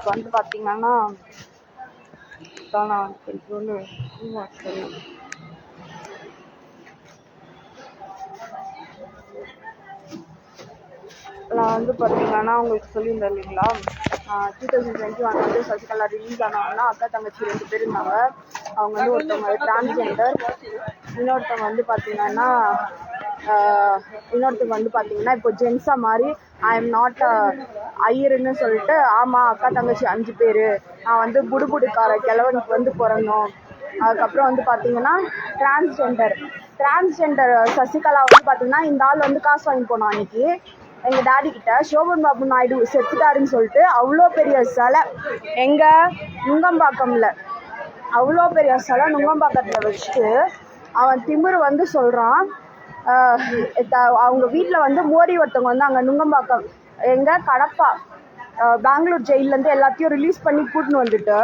இப்போ வந்து பார்த்தீங்கன்னா நான் சொல்லு நான் வந்து பார்த்தீங்கன்னா உங்களுக்கு சொல்லியிருந்தேன் இல்லைங்களா, 2021 வந்து சசிகலா ரிலீஸ் ஆனாங்கன்னா அக்கா தங்கச்சி 2 பேர் இருந்தாங்க. அவங்க வந்து ஒருத்தவங்க டிரான்ஸ்ஜெண்டர், இன்னொருத்தவங்க வந்து பார்த்தீங்கன்னா இப்போ ஜென்ஸாக மாதிரி ஐ எம் நாட் ஐயருன்னு சொல்லிட்டு, ஆமாம் அக்கா தங்கச்சி 5 பேர், நான் வந்து புடுபுடுக்கார கிழவனுக்கு வந்து பிறந்தோம். அதுக்கப்புறம் வந்து பார்த்தீங்கன்னா டிரான்ஸ்ஜெண்டர் சசிகலா வந்து பார்த்தீங்கன்னா இந்த ஆள் வந்து காசு வாங்கி போனோம் அன்னைக்கு எங்கள் டாடி கிட்ட. சோபன் பாபு நாயுடு செத்துட்டாருன்னு சொல்லிட்டு அவ்வளோ பெரிய சிலை எங்கள் நுங்கம்பாக்கம்ல, அவ்வளோ பெரிய சிலை நுங்கம்பாக்கத்தில் வச்சுட்டு அவன் திமிரு வந்து சொல்கிறான், அவங்க வீட்டில் வந்து மோடி ஒருத்தவங்க வந்து அங்கே நுங்கம்பாக்கம் எங்கள் கடப்பா பெங்களூர் ஜெயிலேருந்து எல்லாத்தையும் ரிலீஸ் பண்ணி கூட்டின்னு வந்துட்டு